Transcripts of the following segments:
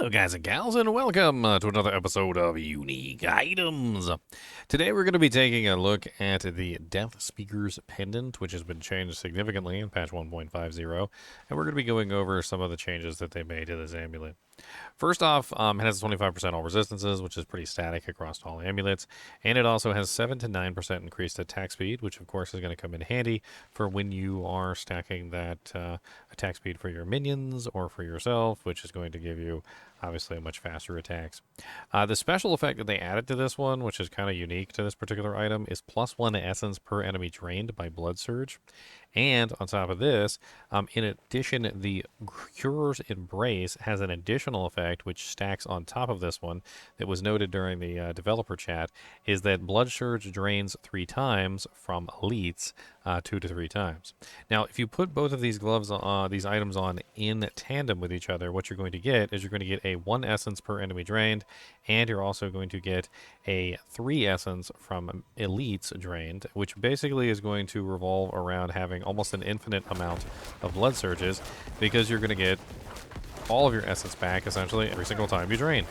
Hello guys and gals, and welcome to another episode of Unique Items. Today we're going to be taking a look at the Death Speaker's Pendant, which has been changed significantly in patch 1.5.0, and we're going to be going over some of the changes that they made to this amulet. First off, it has 25% all resistances, which is pretty static across all amulets, and it also has 7 to 9% increased attack speed, which of course is going to come in handy for when you are stacking that attack speed for your minions or for yourself, which is going to give you obviously much faster attacks. The special effect that they added to this one, which is kind of unique to this particular item, is +1 essence per enemy drained by Blood Surge. And on top of this, in addition, the Cure's Embrace has an additional effect which stacks on top of this one that was noted during the developer chat, is that Blood Surge drains 3 times from elites 2 to 3 times. Now, if you put both of these gloves, these items on in tandem with each other, what you're going to get is you're going to get a 1 essence per enemy drained, and you're also going to get a 3 essence from elites drained, which basically is going to revolve around having almost an infinite amount of blood surges, because you're going to get all of your essence back essentially every single time you drain.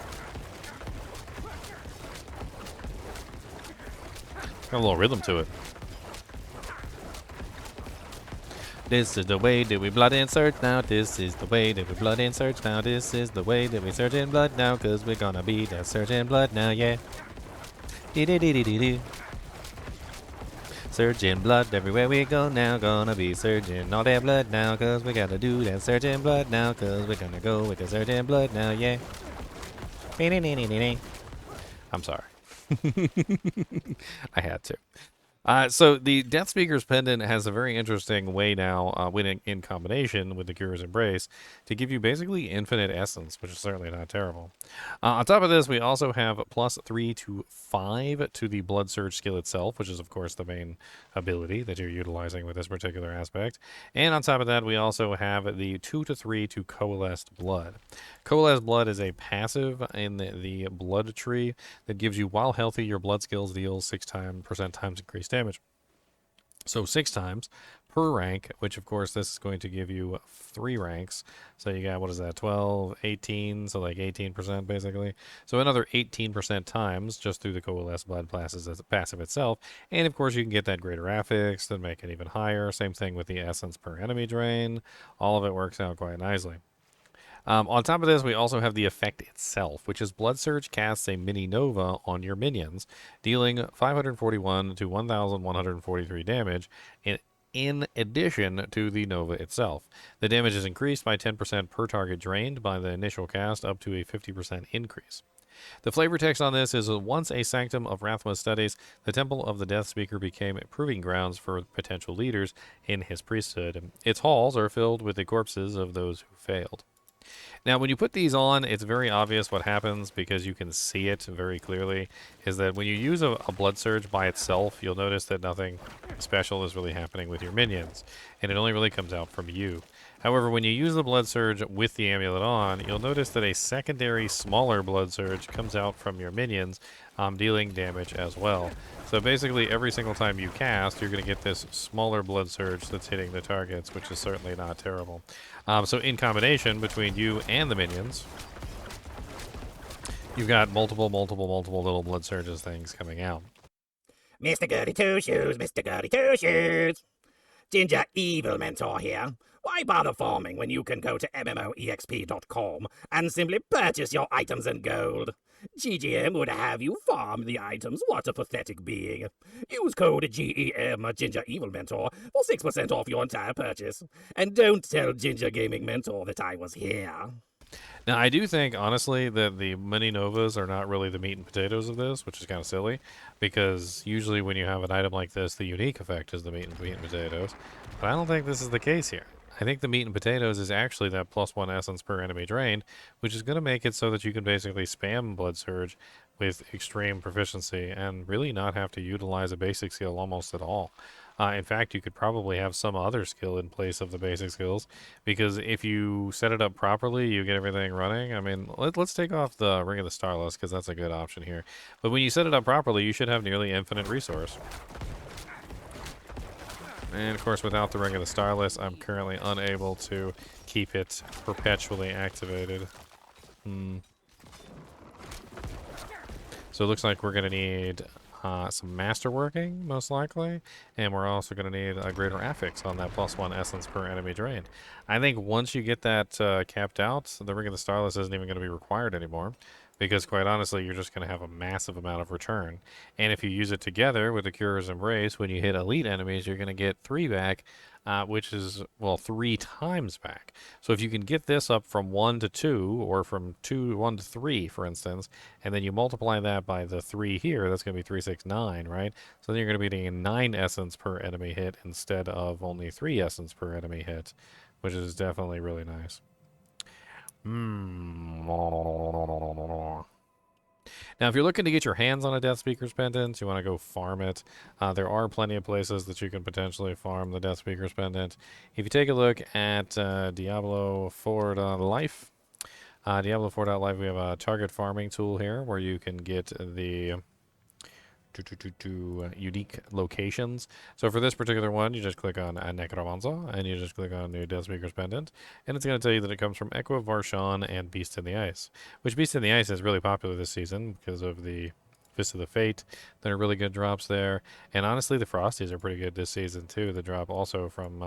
Got a little rhythm to it. This is the way that we blood in search now. This is the way that we blood in search now. This is the way that we search in blood now, cause we're gonna be that search in blood now, yeah. Dee-dee-dee-dee-dee-dee. Searching blood everywhere we go now. Gonna be searching all that blood now, cause we gotta do that searching blood now, cause we're gonna go with the searching blood now, yeah. I'm sorry. I had to. So the Death Speaker's Pendant has a very interesting way now, when in combination with the Cure's Embrace, to give you basically infinite essence, which is certainly not terrible. On top of this, we also have +3 to 5 to the Blood Surge skill itself, which is of course the main ability that you're utilizing with this particular aspect. And on top of that, we also have the 2 to 3 to Coalesced Blood. Coalesced Blood is a passive in the blood tree that gives you, while healthy, your blood skills deal 6% times increased damage. So 6 times per rank, which of course this is going to give you 3 ranks. So you got, what is that, 12, 18, so like 18% basically. So another 18% times just through the Coalesced Blood classes as a passive itself. And of course you can get that greater affix and make it even higher. Same thing with the essence per enemy drain. All of it works out quite nicely. On top of this, we also have the effect itself, which is Blood Surge casts a mini nova on your minions, dealing 541 to 1,143 damage in addition to the nova itself. The damage is increased by 10% per target drained by the initial cast, up to a 50% increase. The flavor text on this is, once a sanctum of Rathma's studies, the Temple of the Death Speaker became proving grounds for potential leaders in his priesthood. Its halls are filled with the corpses of those who failed. Now, when you put these on, it's very obvious what happens, because you can see it very clearly, is that when you use a Blood Surge by itself, you'll notice that nothing special is really happening with your minions, and it only really comes out from you. However, when you use the Blood Surge with the amulet on, you'll notice that a secondary smaller Blood Surge comes out from your minions, dealing damage as well. So basically, every single time you cast, you're going to get this smaller Blood Surge that's hitting the targets, which is certainly not terrible. So in combination between you and the minions, you've got multiple little Blood Surges things coming out. Mr. Goody Two Shoes, Mr. Goody Two Shoes. Ginger Evil Mentor here. Why bother farming when you can go to MMOEXP.com and simply purchase your items in gold? GGM would have you farm the items. What a pathetic being. Use code GEM Ginger Evil Mentor for 6% off your entire purchase. And don't tell Ginger Gaming Mentor that I was here. Now, I do think, honestly, that the mini novas are not really the meat and potatoes of this, which is kind of silly, because usually when you have an item like this, the unique effect is the meat and potatoes. But I don't think this is the case here. I think the meat and potatoes is actually that +1 essence per enemy drained, which is going to make it so that you can basically spam Blood Surge with extreme proficiency and really not have to utilize a basic skill almost at all. In fact, you could probably have some other skill in place of the basic skills, because if you set it up properly, you get everything running. I mean, let's take off the Ring of the Starless, because that's a good option here. But when you set it up properly, you should have nearly infinite resource. And of course, without the Ring of the Starless, I'm currently unable to keep it perpetually activated. Hmm. So it looks like we're going to need some masterworking, most likely, and we're also going to need a greater affix on that +1 essence per enemy drained. I think once you get that capped out, the Ring of the Starless isn't even going to be required anymore, because quite honestly, you're just going to have a massive amount of return. And if you use it together with the Cura's Embrace, when you hit elite enemies, you're going to get 3 back, which is, well, 3 times back. So if you can get this up from 1 to 2, or from 1 to 3, for instance, and then you multiply that by the 3 here, that's going to be 369, right? So then you're going to be getting 9 essence per enemy hit instead of only 3 essence per enemy hit, which is definitely really nice. Hmm. Now, if you're looking to get your hands on a Death Speaker's Pendant, you want to go farm it. There are plenty of places that you can potentially farm the Death Speaker's Pendant. If you take a look at Diablo 4 Life, Diablo 4 Life, we have a target farming tool here where you can get the unique locations. So for this particular one, you just click on Necromancer, and you just click on New Death Speaker's Pendant, and it's going to tell you that it comes from Echo of Varshan and Beast in the Ice, which Beast in the Ice is really popular this season because of the Fist of the Fate. There are really good drops there, and honestly, the Frosties are pretty good this season too. The drop also from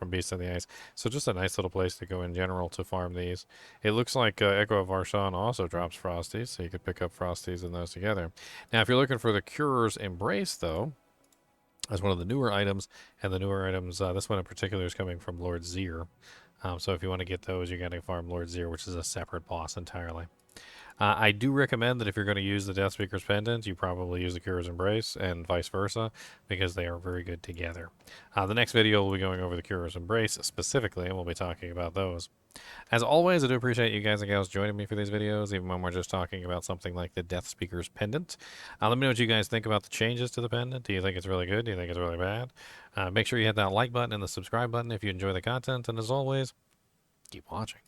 Beast in the Ice. So just a nice little place to go in general to farm these. It looks like Echo of Varshan also drops Frosties, so you could pick up Frosties and those together. Now, if you're looking for the Curer's Embrace, though, as one of the newer items, and the newer items, this one in particular is coming from Lord Zir. So if you want to get those, you're going to farm Lord Zir, which is a separate boss entirely. I do recommend that if you're going to use the Death Speaker's Pendant, you probably use the Cura's Embrace and vice versa, because they are very good together. The next video will be going over the Cura's Embrace specifically, and we'll be talking about those. As always, I do appreciate you guys and gals joining me for these videos, even when we're just talking about something like the Death Speaker's Pendant. Let me know what you guys think about the changes to the pendant. Do you think it's really good? Do you think it's really bad? Make sure you hit that like button and the subscribe button if you enjoy the content, and as always, keep watching.